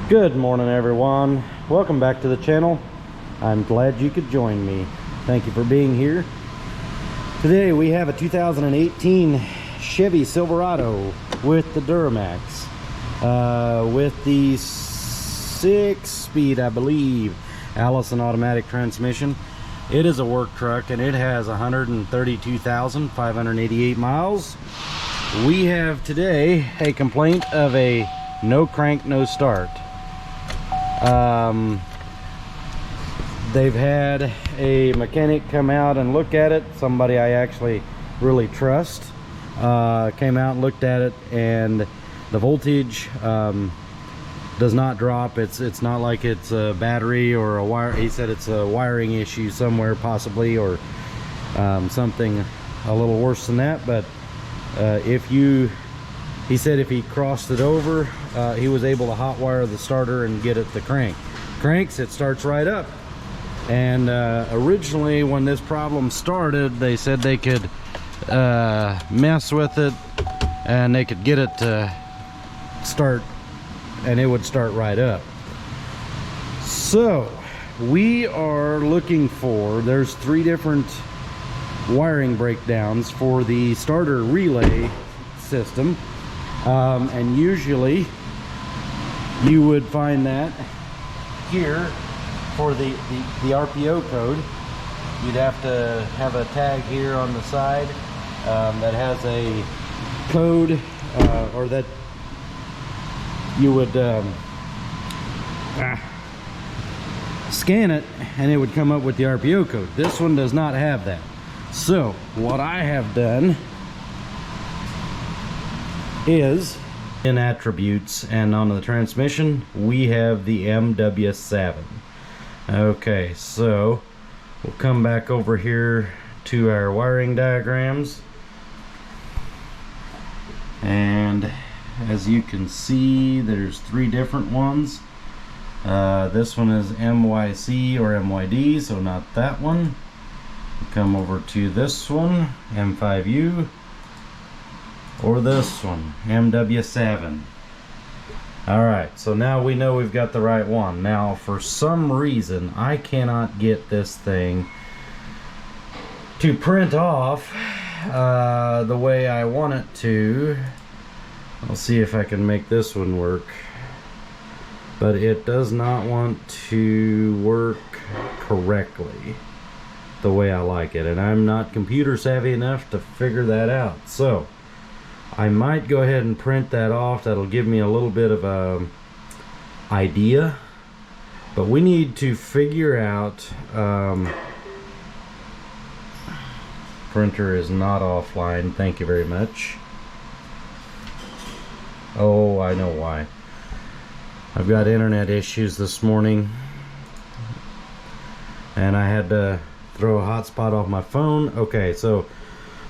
Good morning, everyone. Welcome back to the channel. I'm glad you could join me. Thank you for being here. Today we have a 2018 Chevy Silverado with the Duramax, with the 6-speed, I believe, Allison automatic transmission. It is a work truck and it has 132,588 miles. We have today a complaint of a no crank, no start. They've had a mechanic come out and look at it, somebody I actually really trust, came out and looked at it, and the voltage does not drop. It's not like it's a battery or a wire. He said it's a wiring issue somewhere possibly, or something a little worse than that. But he said if he crossed it over, he was able to hotwire the starter and get it to crank. Cranks, it starts right up. And originally when this problem started, they said they could mess with it and they could get it to start, and it would start right up. So we are looking for, there's 3 different wiring breakdowns for the starter relay system. And usually you would find that here for the RPO code. You'd have to have a tag here on the side that has a code, or that you would scan it and it would come up with the RPO code. This one does not have that. So what I have done is, in attributes and on the transmission, we have the MW7. Okay, so we'll come back over here to our wiring diagrams, and as you can see, there's 3 different ones. This one is MYC or MYD, so not that one. We'll come over to this one, M5U, or this one, MW7. Alright, so now we know we've got the right one. Now, for some reason, I cannot get this thing to print off the way I want it to. I'll see if I can make this one work. But it does not want to work correctly the way I like it. And I'm not computer savvy enough to figure that out. So I might go ahead and print that off. That'll give me a little bit of a idea, but we need to figure out, printer is not offline, thank you very much. Oh, I know why. I've got internet issues this morning and I had to throw a hotspot off my phone. Okay, so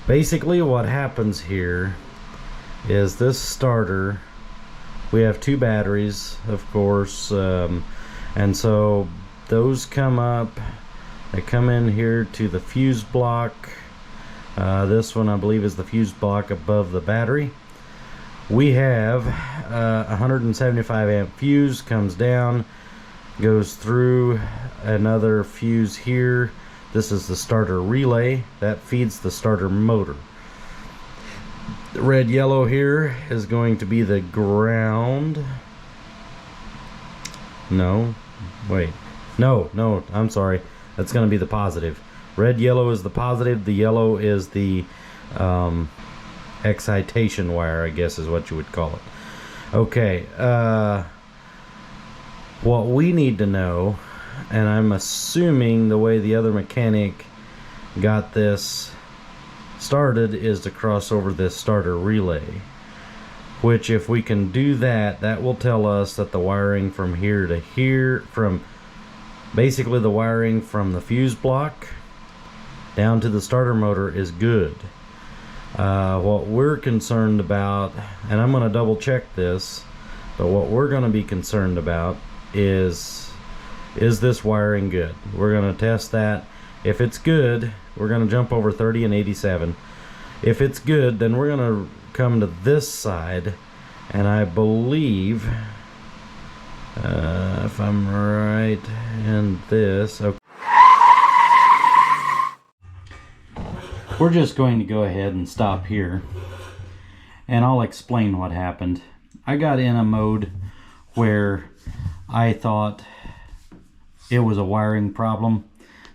basically what happens here is this starter, we have 2 batteries, of course, and so those come up, they come in here to the fuse block. This one I believe is the fuse block above the battery. We have 175 amp fuse, comes down, goes through another fuse here. This is the starter relay that feeds the starter motor. The red yellow here is going to be the ground. No, wait, no, I'm sorry, that's going to be the positive. Red yellow is the positive, the yellow is the excitation wire, I guess is what you would call it. Okay, what we need to know, and I'm assuming the way the other mechanic got this started, is to cross over this starter relay, which if we can do that, that will tell us that the wiring from here to here, from basically the wiring from the fuse block down to the starter motor, is good. What we're concerned about, and I'm going to double check this, but what we're going to be concerned about is this wiring good? We're going to test that. If it's good, we're going to jump over 30 and 87. If it's good, then we're going to come to this side, and I believe If I'm right, and this. Okay. We're just going to go ahead and stop here, and I'll explain what happened. I got in a mode where I thought it was a wiring problem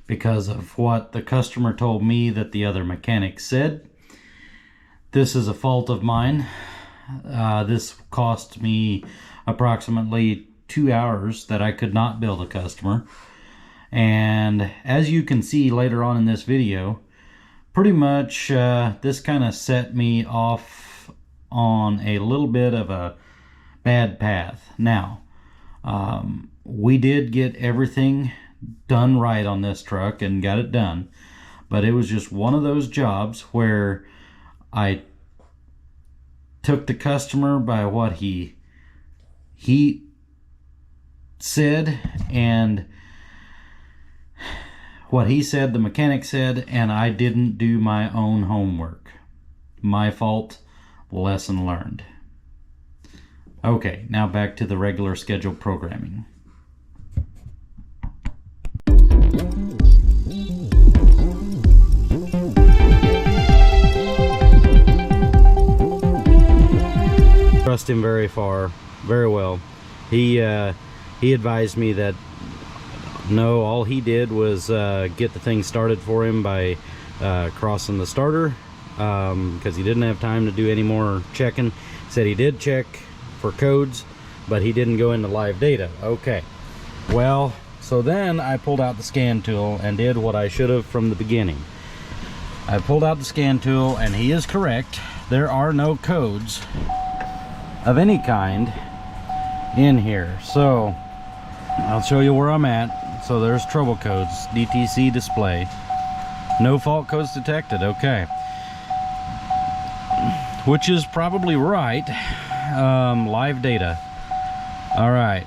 because of what the customer told me that the other mechanic said. This is a fault of mine. This cost me approximately 2 hours that I could not bill the customer. And as you can see later on in this video, pretty much this kind of set me off on a little bit of a bad path. Now, we did get everything done right on this truck and got it done, but it was just one of those jobs where I took the customer by what he said, and what he said the mechanic said, and I didn't do my own homework. My fault, lesson learned. Okay, now back to the regular scheduled programming. Trust him very well. He advised me that no, all he did was get the thing started for him by crossing the starter, because he didn't have time to do any more checking. Said he did check for codes, but he didn't go into live data. Okay, well, so then I pulled out the scan tool and did what I should have from the beginning. I pulled out the scan tool, and he is correct. There are no codes of any kind in here. So I'll show you where I'm at. So there's trouble codes, DTC display, no fault codes detected. Okay, which is probably right. Live data. All right,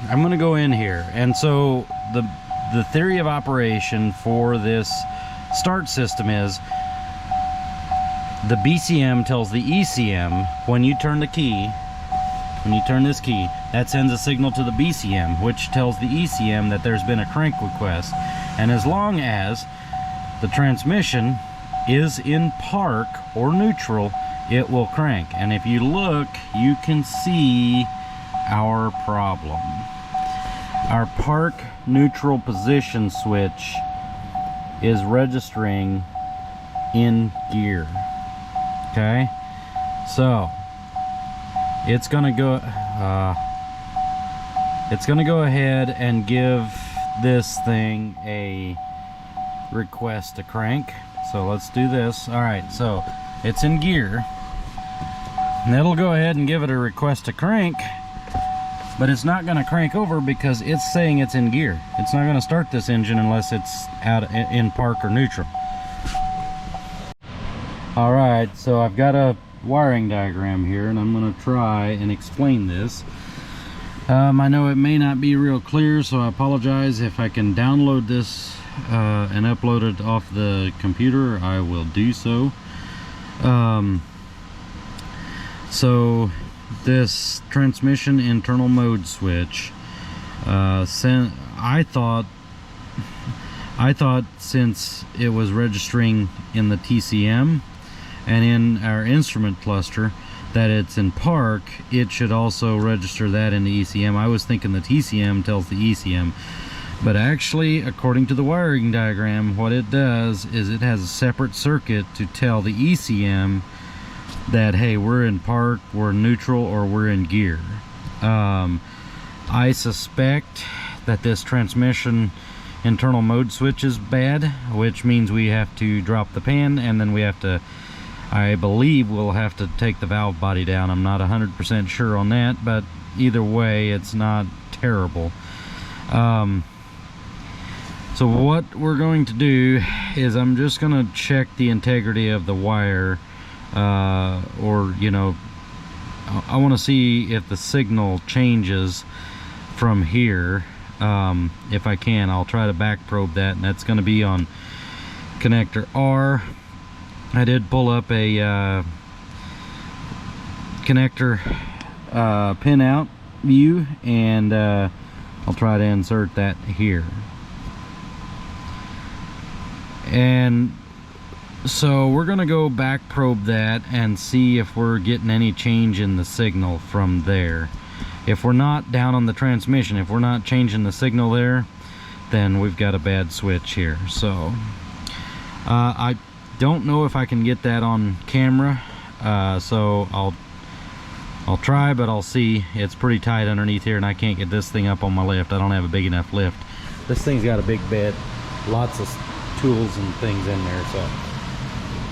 I'm gonna go in here, and so the theory of operation for this start system is the BCM tells the ECM when you turn the key, when you turn this key, that sends a signal to the BCM, which tells the ECM that there's been a crank request. And as long as the transmission is in park or neutral, it will crank. And if you look, you can see our problem. Our park neutral position switch is registering in gear. Okay, so it's gonna go ahead and give this thing a request to crank. So let's do this. All right, so it's in gear, and it'll go ahead and give it a request to crank, but it's not going to crank over because it's saying it's in gear. It's not going to start this engine unless it's out in park or neutral. All right, so I've got a wiring diagram here, and I'm going to try and explain this. I know it may not be real clear, so I apologize. If I can download this and upload it off the computer, I will do so. So this transmission internal mode switch, I thought since it was registering in the TCM and in our instrument cluster that it's in park, it should also register that in the ECM. I was thinking the TCM tells the ECM, but actually, according to the wiring diagram, what it does is it has a separate circuit to tell the ECM that, hey, we're in park, we're neutral, or we're in gear. I suspect that this transmission internal mode switch is bad, which means we have to drop the pan, and then we have to, I believe we'll have to take the valve body down. I'm not 100% sure on that, but either way, it's not terrible. So what we're going to do is I'm just going to check the integrity of the wire, or, you know, I want to see if the signal changes from here. If I can, I'll try to back probe that, and that's going to be on connector R. I did pull up a connector pin out view, and I'll try to insert that here. And so we're gonna go back probe that and see if we're getting any change in the signal from there. If we're not, down on the transmission, if we're not changing the signal there, then we've got a bad switch here. So I don't know if I can get that on camera, so I'll try, but I'll see. It's pretty tight underneath here, and I can't get this thing up on my lift. I don't have a big enough lift. This thing's got a big bed, lots of tools and things in there. So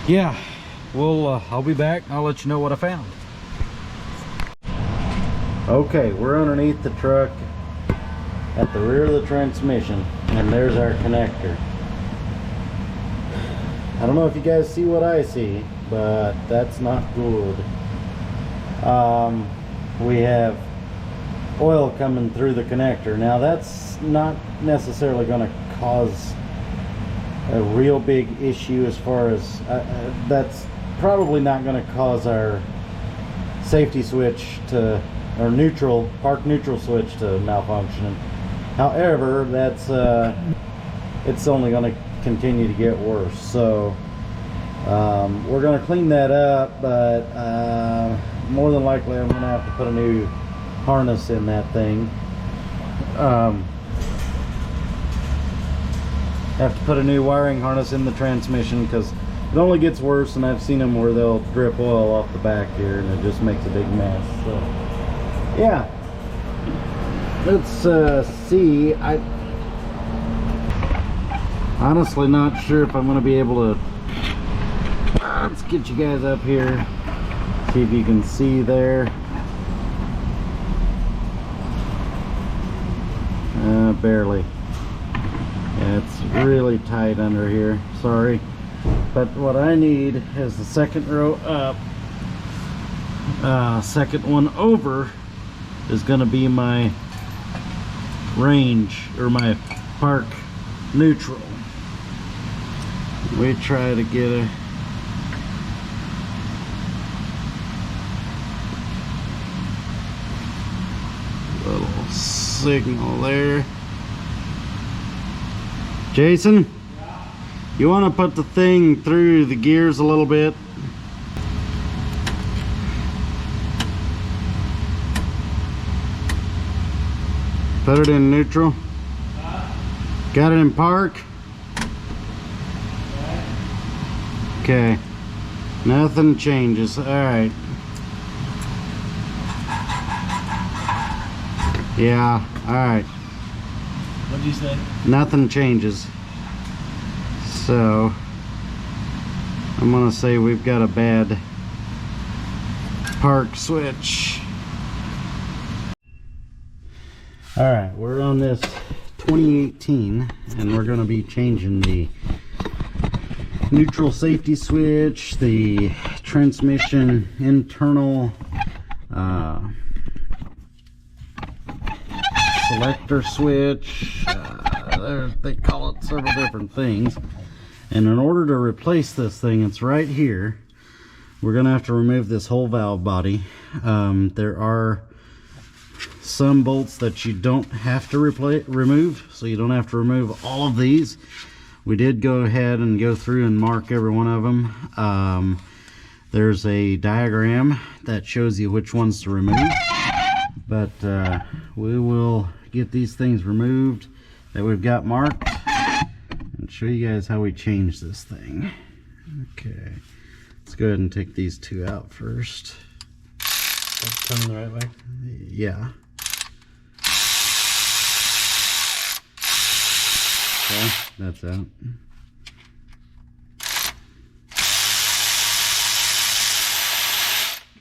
yeah, I'll be back. I'll let you know what I found. Okay, we're underneath the truck at the rear of the transmission, and there's our connector. I don't know if you guys see what I see, but that's not good. We have oil coming through the connector. Now that's not necessarily going to cause a real big issue, as far as that's probably not going to cause our safety switch to, or neutral, park neutral switch to malfunction. However, that's it's only going to continue to get worse. So we're going to clean that up, but more than likely I'm going to have to put a new harness in that thing. Have to put a new wiring harness in the transmission, because it only gets worse, and I've seen them where they'll drip oil off the back here and it just makes a big mess. So yeah, let's see. I honestly not sure if I'm going to be able to. Let's get you guys up here, see if you can see there. Barely. Yeah, it's really tight under here, sorry. But what I need is the second row up. Second one over is going to be my range, or my park neutral. We try to get a little signal there. Jason, you want to put the thing through the gears a little bit? Put it in neutral. Got it in park? Okay. Nothing changes. Alright. Yeah, alright. What'd you say? Nothing changes. So I'm gonna say we've got a bad park switch. Alright, we're on this 2018, and we're gonna be changing the neutral safety switch, the transmission internal selector switch. They call it several different things. And in order to replace this thing, it's right here, we're gonna have to remove this whole valve body. There are some bolts that you don't have to remove, so you don't have to remove all of these. We did go ahead and go through and mark every one of them. There's a diagram that shows you which ones to remove, but we will get these things removed that we've got marked and show you guys how we change this thing. Okay, let's go ahead and take these two out first. That's coming the right way? Yeah. Okay, that's out.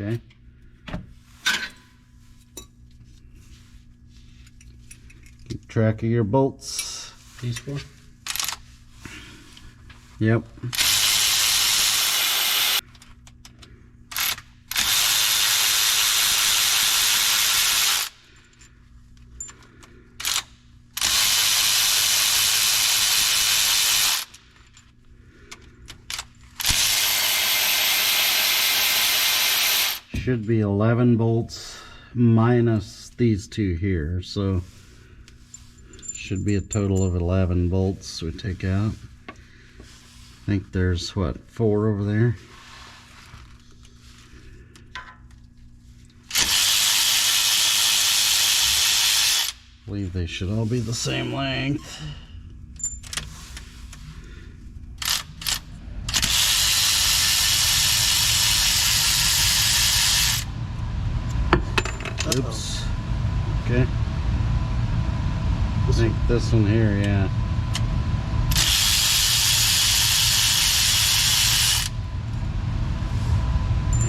Okay. Keep track of your bolts. These four? Yep. Should be 11 bolts minus these two here, so should be a total of 11 bolts we take out. I think there's what, 4 over there. I believe they should all be the same length. Oops. Okay. I think this one here, yeah.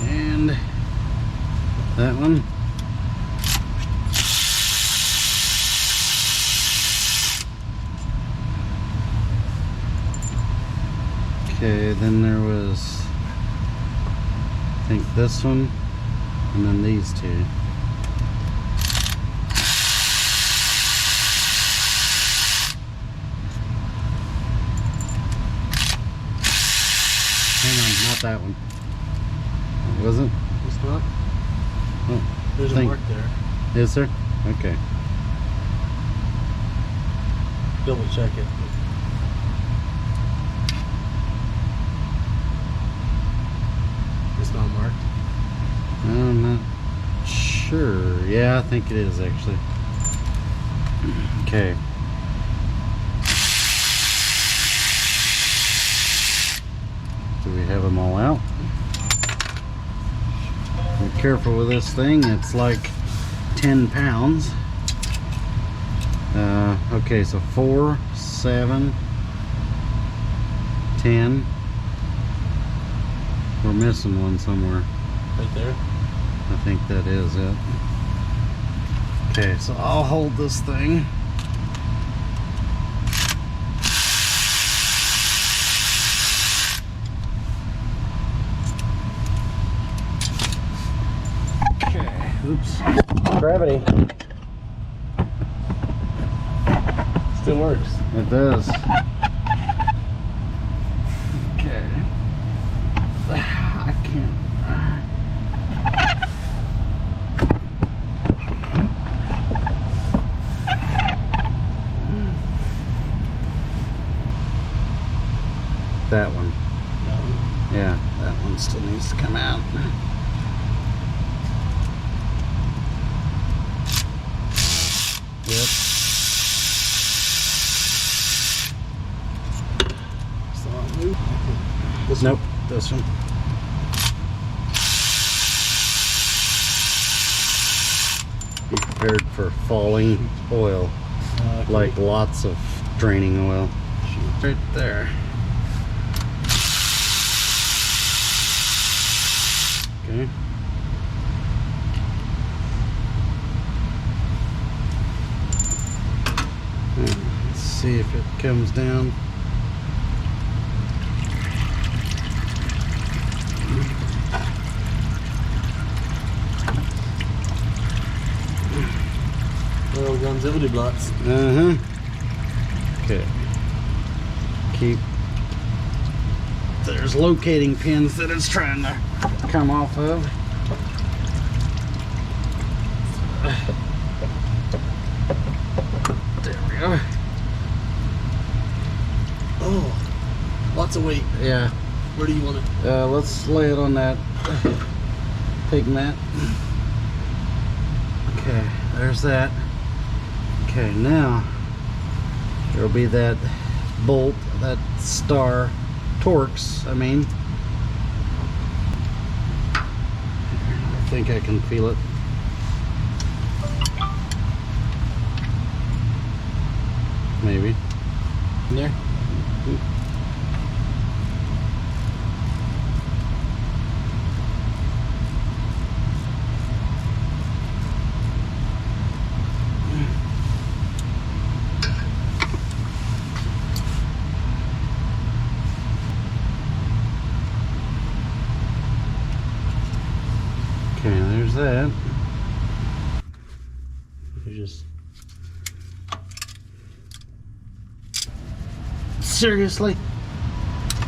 And that one. Okay, then there was, I think this one, and then these two. Hang on, not that one. Was it? It's not? Oh, There's a mark there. Is there? Okay. Double check it. It's not marked? I'm not sure. Yeah, I think it is actually. Okay. Do we have them all out? Be careful with this thing. It's like 10 pounds. Okay, so 4, 7, 10. We're missing one somewhere. Right there? I think that is it. Okay, so I'll hold this thing. Okay, oops. Gravity. Still works. It does. Okay. I can't. That one. Yeah, that one still needs to come out. Yep. This Nope, this one. Be prepared for falling oil, like lots of draining oil. Right there. Okay. Let's see if it comes down. Little gunzivity blocks. Okay. Keep. There's locating pins that it's trying to come off of. There we go. Oh, lots of weight. Yeah. Where do you want it? Let's lay it on that pig mat. Okay, there's that. Okay, now there'll be that bolt, that star Torx, I mean. I think I can feel it. Maybe. In there? Okay, there's that. You just Seriously?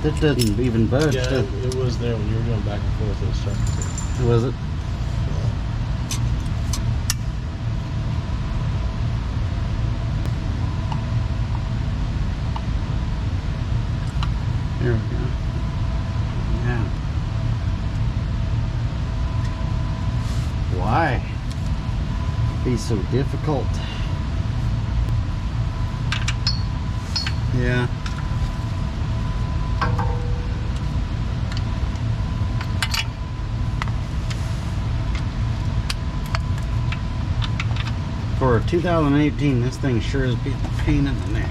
That doesn't even budge. yeah, does it was there when you were going back and forth. It was starting to. Was it? so difficult. Yeah. For a 2018, this thing sure is being a pain in the neck.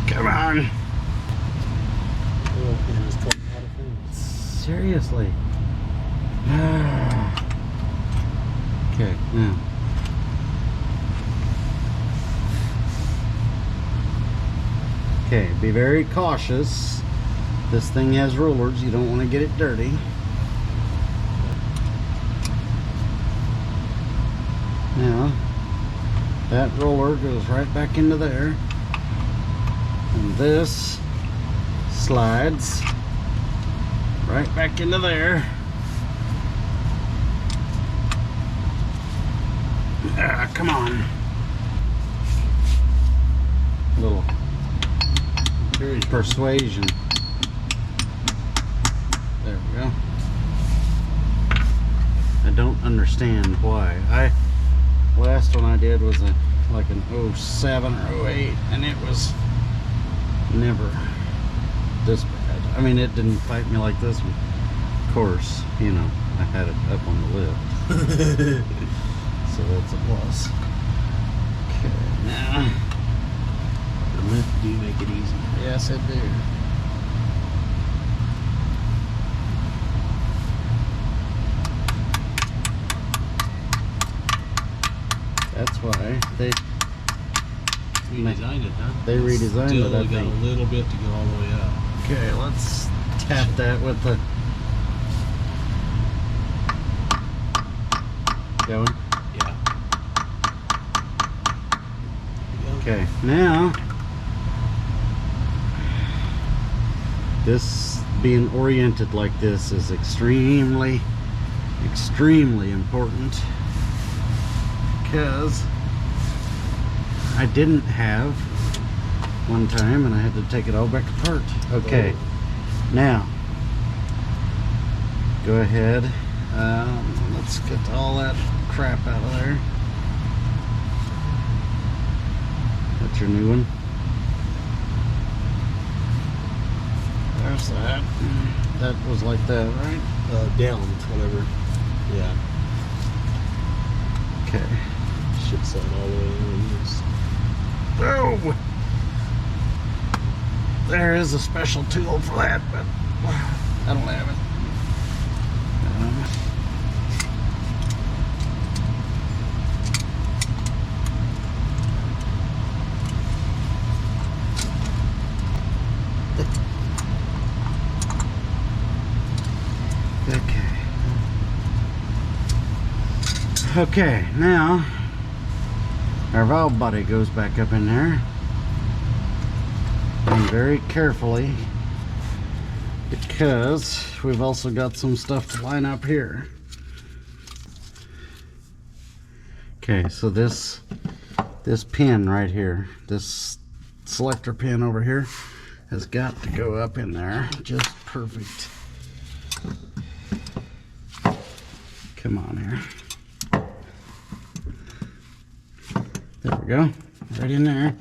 Come on. Seriously. Okay, now. Okay, be very cautious. This thing has rollers. You don't want to get it dirty. Now, that roller goes right back into there. And this slides right back into there. Ah, come on. Little persuasion. There we go. I don't understand why. Last one I did was like an 07 or 08, and it was never this bad. I mean, it didn't fight me like this one. Of course, you know, I had it up on the lift. So that's a plus. Okay, now The lift do make it easy. yes, it do. That's why they Redesigned it, huh? They redesigned Still it, I got think. a little bit to go all the way up. Okay, let's tap that with the going. Yeah. Okay, now this being oriented like this is extremely important, because I didn't have one time and I had to take it all back apart. Okay, now go ahead, let's get all that crap out of there. That's your new one. There's that. That was like that, right? Down, whatever. Yeah. Okay. Should set all the way in. Oh! There is a special tool for that, but I don't have it. Okay, now our valve body goes back up in there, and very carefully, because we've also got some stuff to line up here. Okay, so this pin right here, this selector pin over here, has got to go up in there just perfect. Come on here. There we go, right in there.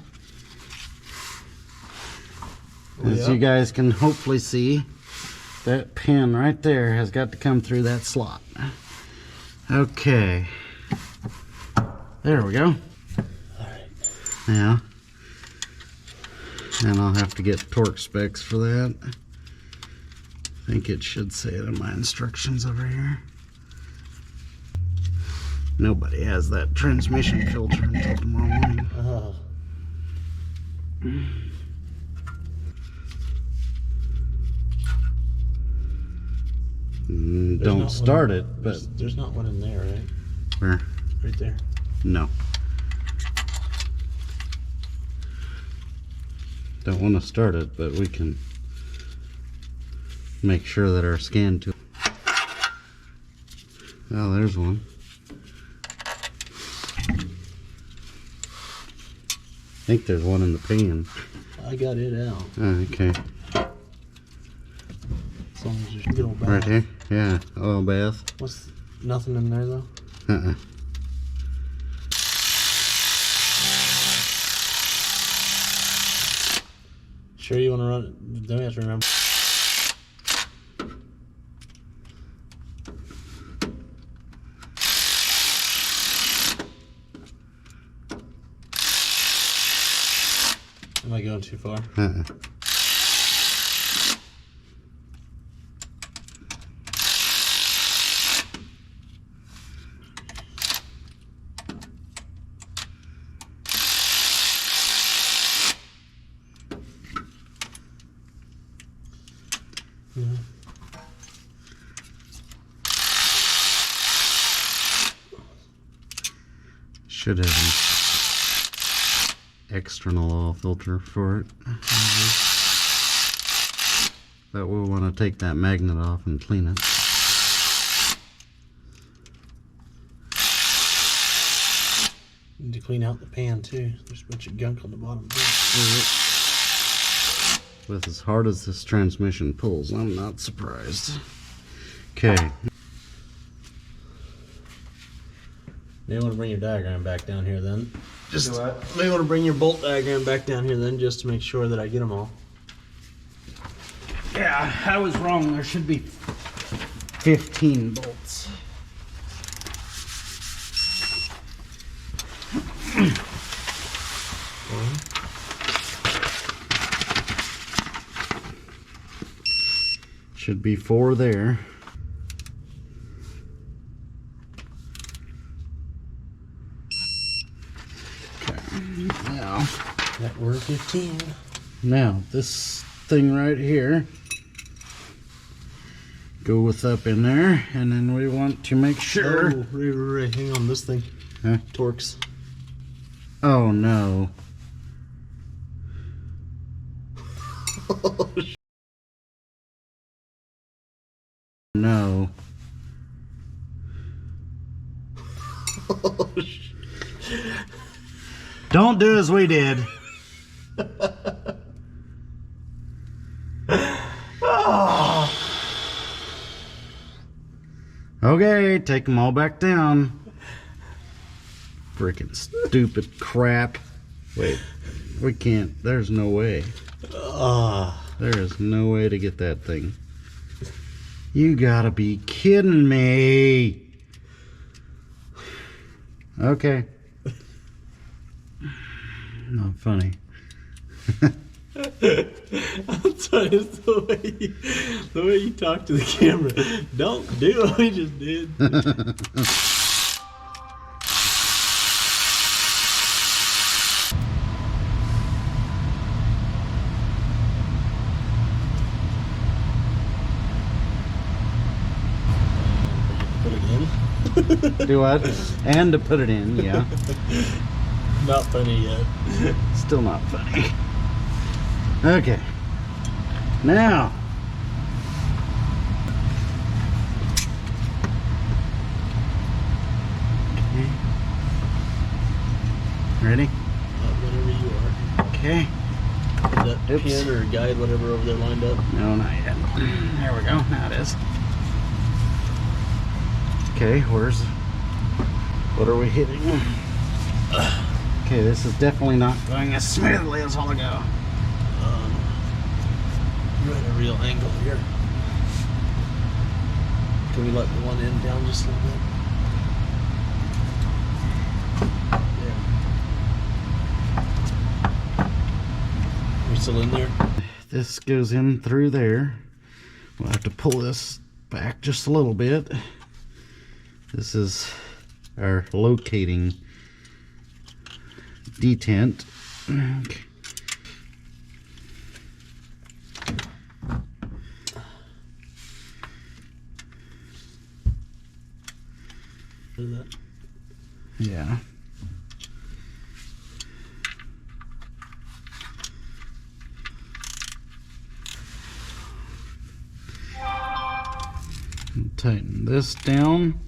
As you guys can hopefully see, that pin right there has got to come through that slot. Okay, there we go. Now, and I'll have to get torque specs for that. I think it should say it in my instructions over here. Nobody has that transmission filter until tomorrow morning. Don't start it, but there's not one in there, right? where? Right there. No. Don't want to start it, but we can make sure that our scan tool. Oh, there's one. I think there's one in the pan. I got it out. Okay. As long as there's a good old bath. Right here? Yeah, oil bath. What's nothing in there though? Sure you want to run it? Then we have to remember. Am I going too far? Yeah. Should have an external oil filter for it. But we'll want to take that magnet off and clean it. Need to clean out the pan too. There's a bunch of gunk on the bottom too. With as hard as this transmission pulls, I'm not surprised. Okay. May want to bring your diagram back down here then. Just May want to bring your bolt diagram back down here then, just to make sure that I get them all. yeah, I was wrong. There should be 15 bolts. Should be 4 there. Okay, now That were 15. Now, this thing right here goes up in there, and then we want to make sure. Oh, right. Hang on, this thing. Huh? Torx. Oh no. No. Don't do as we did. Okay, take them all back down. Freaking stupid crap. Wait, we can't. There's no way. There is no way to get that thing. You gotta be kidding me. Okay. Not funny. I'm sorry, it's the way you talk to the camera. Don't do what we just did. Put it in. Do what? And to put it in, yeah. Not funny yet. Still not funny. Okay. Now. Okay. Ready? Whatever you are. Okay. Is that Oops. pin or guide, whatever, over there lined up? No, not yet. There we go. Now it is. Okay, what are we hitting? Okay, this is definitely not going as smoothly as all go. You're at a real angle here. Can we let the one end down just a little bit? There. Are you still in there? This goes in through there. We'll have to pull this back just a little bit. This is our locating detent. Okay. Yeah. Tighten this down.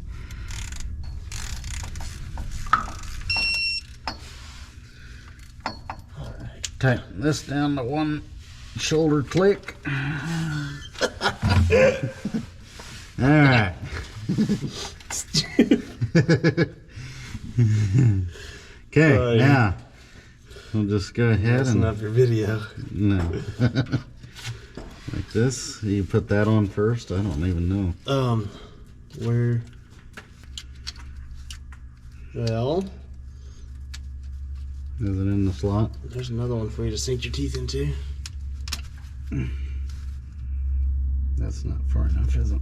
tighten this down to one shoulder click. All right. Okay, now we'll just go ahead Messing up your video. No. Like this. You put that on first. I don't even know. Where? Well, is it in the slot? There's another one for you to sink your teeth into. That's not far enough, is it?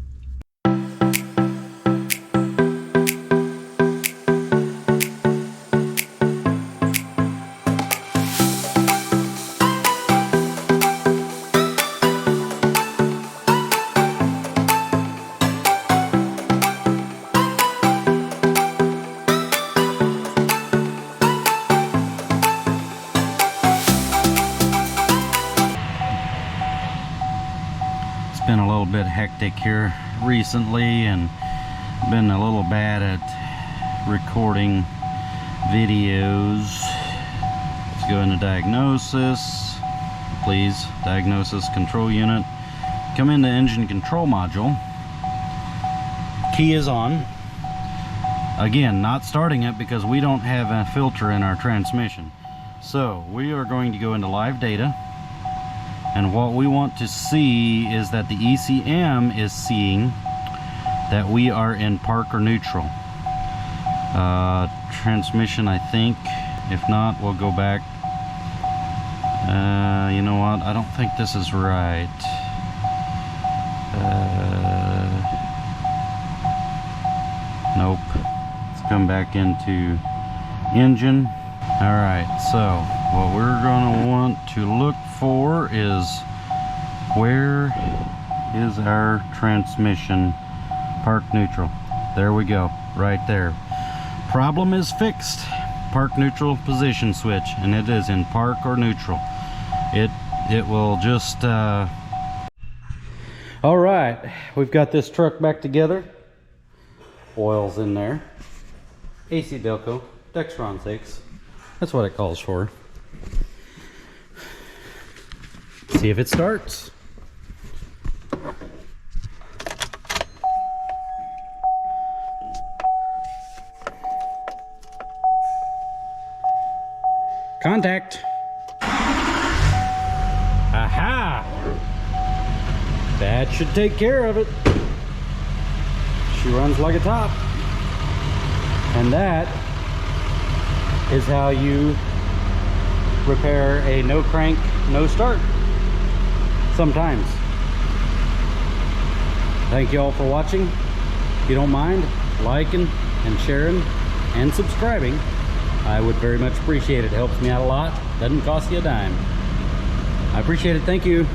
Been a little bit hectic here recently and been a little bad at recording videos. Let's go into diagnosis, please. Diagnosis control unit. Come into engine control module. Key is on. Again, not starting it because we don't have a filter in our transmission. So we are going to go into live data. And what we want to see is that the ECM is seeing that we are in park or neutral. Transmission, I think. If not, we'll go back. You know what? I don't think this is right. Nope. Let's come back into engine. Alright, so what we're going to want to look for is where is our transmission park neutral. There we go, right there. Problem is fixed. Park neutral position switch, and it is in park or neutral. It will just all right, we've got this truck back together. Oil's in there, AC Delco, Dextron 6. That's what it calls for. See if it starts. Contact. Aha! That should take care of it. She runs like a top. And that is how you repair a no crank, no start. Sometimes. Thank you all for watching. If you don't mind liking and sharing and subscribing, I would very much appreciate it. It helps me out a lot. Doesn't cost you a dime. I appreciate it. Thank you.